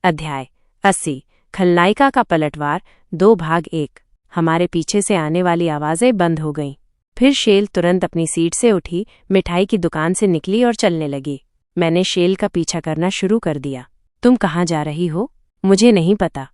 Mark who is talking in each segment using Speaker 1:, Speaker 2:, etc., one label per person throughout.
Speaker 1: अध्याय 80 खलनायिका का पलटवार 2 भाग 1। हमारे पीछे से आने वाली आवाजें बंद हो गईं। फिर शेल तुरंत अपनी सीट से उठी, मिठाई की दुकान से निकली और चलने लगी। मैंने शेल का पीछा करना शुरू कर दिया। तुम कहाँ जा रही हो? मुझे नहीं पता।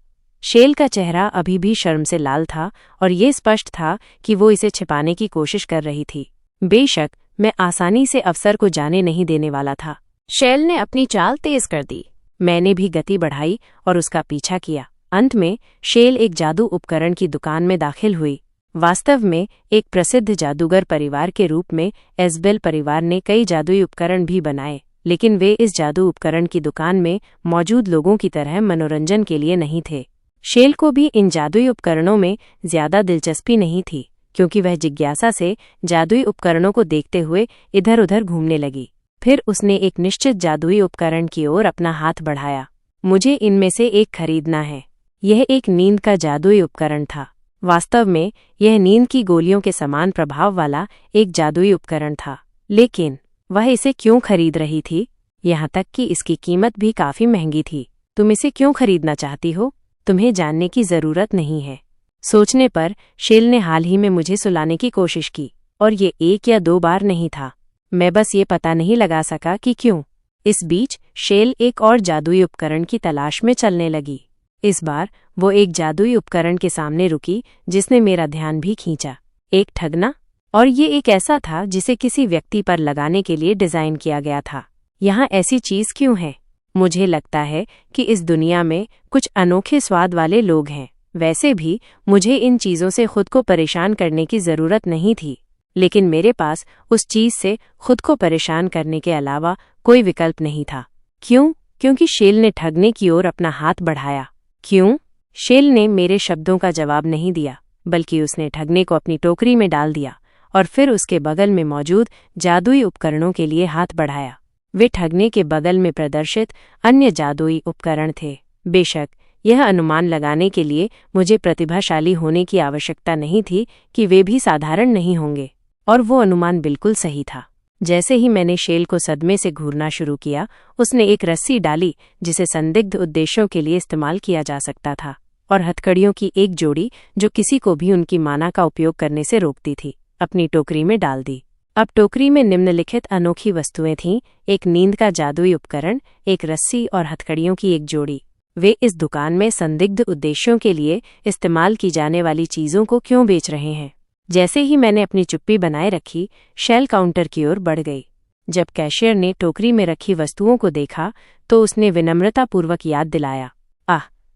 Speaker 1: शेल का चेहरा अभी भी शर्म से लाल था और ये स्पष्ट था कि वो इसे छिपाने की कोशिश कर रही थी। बेशक मैं आसानी से अफसर को जाने नहीं देने वाला था। शेल ने अपनी चाल तेज कर दी। मैंने भी गति बढ़ाई और उसका पीछा किया। अंत में शेल एक जादू उपकरण की दुकान में दाखिल हुई। वास्तव में एक प्रसिद्ध जादूगर परिवार के रूप में एस्बेल परिवार ने कई जादुई उपकरण भी बनाए, लेकिन वे इस जादू उपकरण की दुकान में मौजूद लोगों की तरह मनोरंजन के लिए नहीं थे। शेल को भी इन जादुई उपकरणों में ज्यादा दिलचस्पी नहीं थी, क्योंकि वह जिज्ञासा से जादुई उपकरणों को देखते हुए इधर उधर घूमने लगी। फिर उसने एक निश्चित जादुई उपकरण की ओर अपना हाथ बढ़ाया। मुझे इनमें से एक खरीदना है। यह एक नींद का जादुई उपकरण था। वास्तव में यह नींद की गोलियों के समान प्रभाव वाला एक जादुई उपकरण था, लेकिन वह इसे क्यों खरीद रही थी? यहाँ तक कि इसकी कीमत भी काफी महंगी थी। तुम इसे क्यों खरीदना चाहती हो? तुम्हें जानने की जरूरत नहीं है। सोचने पर शेल ने हाल ही में मुझे सुलाने की कोशिश की, और ये 1 या 2 बार नहीं था। मैं बस ये पता नहीं लगा सका कि क्यों। इस बीच शेल एक और जादुई उपकरण की तलाश में चलने लगी। इस बार वो एक जादुई उपकरण के सामने रुकी जिसने मेरा ध्यान भी खींचा। एक ठगना, और ये एक ऐसा था जिसे किसी व्यक्ति पर लगाने के लिए डिजाइन किया गया था। यहाँ ऐसी चीज क्यों है? मुझे लगता है कि इस दुनिया में कुछ अनोखे स्वाद वाले लोग हैं। वैसे भी मुझे इन चीजों से खुद को परेशान करने की जरूरत नहीं थी, लेकिन मेरे पास उस चीज से खुद को परेशान करने के अलावा कोई विकल्प नहीं था। क्यों? क्योंकि शेल ने ठगने की ओर अपना हाथ बढ़ाया। क्यों? शेल ने मेरे शब्दों का जवाब नहीं दिया, बल्कि उसने ठगने को अपनी टोकरी में डाल दिया और फिर उसके बगल में मौजूद जादुई उपकरणों के लिए हाथ बढ़ाया। वे ठगने के बगल में प्रदर्शित अन्य जादुई उपकरण थे। बेशक यह अनुमान लगाने के लिए मुझे प्रतिभाशाली होने की आवश्यकता नहीं थी कि वे भी साधारण नहीं होंगे, और वो अनुमान बिल्कुल सही था। जैसे ही मैंने शेल को सदमे से घूरना शुरू किया, उसने एक रस्सी डाली जिसे संदिग्ध उद्देश्यों के लिए इस्तेमाल किया जा सकता था, और हथकड़ियों की एक जोड़ी जो किसी को भी उनकी माना का उपयोग करने से रोकती थी, अपनी टोकरी में डाल दी। अब टोकरी में निम्नलिखित अनोखी वस्तुएं थीं: एक नींद का जादुई उपकरण, एक रस्सी और हथकड़ियों की एक जोड़ी। वे इस दुकान में संदिग्ध उद्देश्यों के लिए इस्तेमाल की जाने वाली चीजों को क्यों बेच रहे हैं? जैसे ही मैंने अपनी चुप्पी बनाए रखी, शेल काउंटर की ओर बढ़ गई। जब कैशियर ने टोकरी में रखी वस्तुओं को देखा तो उसने विनम्रतापूर्वक याद दिलाया,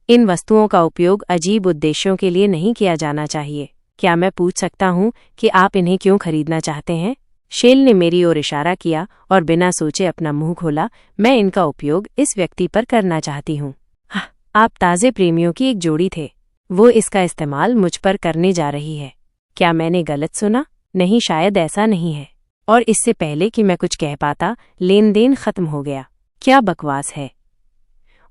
Speaker 1: इन वस्तुओं का उपयोग अजीब उद्देश्यों के लिए नहीं किया जाना चाहिए। क्या मैं पूछ सकता हूँ कि आप इन्हें क्यों खरीदना चाहते हैं? शेल ने मेरी ओर इशारा किया और बिना सोचे अपना मुंह खोला। मैं इनका उपयोग इस व्यक्ति पर करना चाहती हूँ। आप ताजे प्रेमियों की एक जोड़ी थे। वो इसका इस्तेमाल मुझ पर करने जा रही है। क्या मैंने गलत सुना? नहीं, शायद ऐसा नहीं है। और इससे पहले कि मैं कुछ कह पाता, लेन देन खत्म हो गया। क्या बकवास है!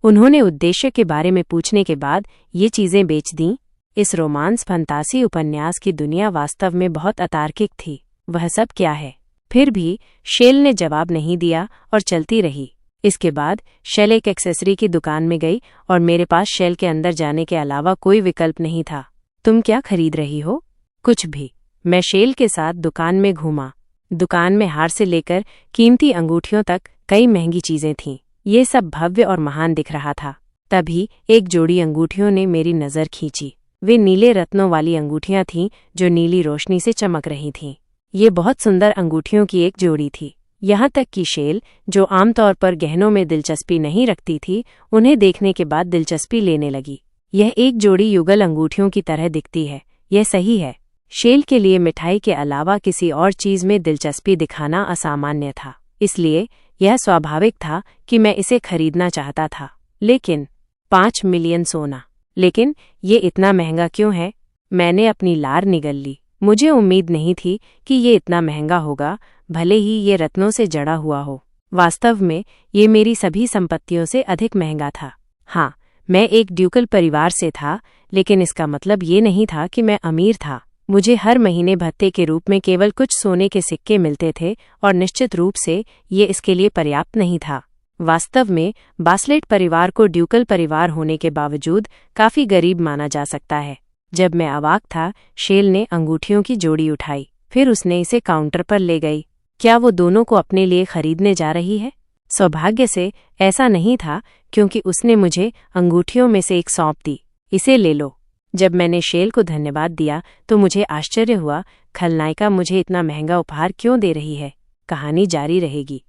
Speaker 1: उन्होंने उद्देश्य के बारे में पूछने के बाद ये चीजें बेच दीं। इस रोमांस फंतासी उपन्यास की दुनिया वास्तव में बहुत अतार्किक थी। वह सब क्या है? फिर भी शेल ने जवाब नहीं दिया और चलती रही। इसके बाद शेल एक एक्सेसरी की दुकान में गई और मेरे पास शेल के अंदर जाने के अलावा कोई विकल्प नहीं था। तुम क्या खरीद रही हो? कुछ भी। मैं शेल के साथ दुकान में घूमा। दुकान में हार से लेकर कीमती अंगूठियों तक कई महंगी चीजें थीं। ये सब भव्य और महान दिख रहा था। तभी एक जोड़ी अंगूठियों ने मेरी नजर खींची। वे नीले रत्नों वाली अंगूठियां थीं जो नीली रोशनी से चमक रही थीं। ये बहुत सुंदर अंगूठियों की एक जोड़ी थी। यहाँ तक कि शेल, जो आमतौर पर गहनों में दिलचस्पी नहीं रखती थी, उन्हें देखने के बाद दिलचस्पी लेने लगी। यह एक जोड़ी युगल अंगूठियों की तरह दिखती है, यह सही है। शेल के लिए मिठाई के अलावा किसी और चीज में दिलचस्पी दिखाना असामान्य था, इसलिए यह स्वाभाविक था कि मैं इसे खरीदना चाहता था। लेकिन 5 मिलियन सोना! लेकिन ये इतना महंगा क्यों है? मैंने अपनी लार निगल ली। मुझे उम्मीद नहीं थी कि ये इतना महंगा होगा, भले ही ये रत्नों से जड़ा हुआ हो। वास्तव में ये मेरी सभी संपत्तियों से अधिक महंगा था। हाँ, मैं एक ड्यूकल परिवार से था, लेकिन इसका मतलब ये नहीं था कि मैं अमीर था। मुझे हर महीने भत्ते के रूप में केवल कुछ सोने के सिक्के मिलते थे, और निश्चित रूप से ये इसके लिए पर्याप्त नहीं था। वास्तव में बास्लेट परिवार को ड्यूकल परिवार होने के बावजूद काफी गरीब माना जा सकता है। जब मैं अवाक था, शेल ने अंगूठियों की जोड़ी उठाई। फिर उसने इसे काउंटर पर ले गई। क्या वो दोनों को अपने लिए खरीदने जा रही है? सौभाग्य से ऐसा नहीं था, क्योंकि उसने मुझे अंगूठियों में से एक सौंप दी। इसे ले लो। जब मैंने शेल को धन्यवाद दिया तो मुझे आश्चर्य हुआ, खलनायिका मुझे इतना महंगा उपहार क्यों दे रही है? कहानी जारी रहेगी।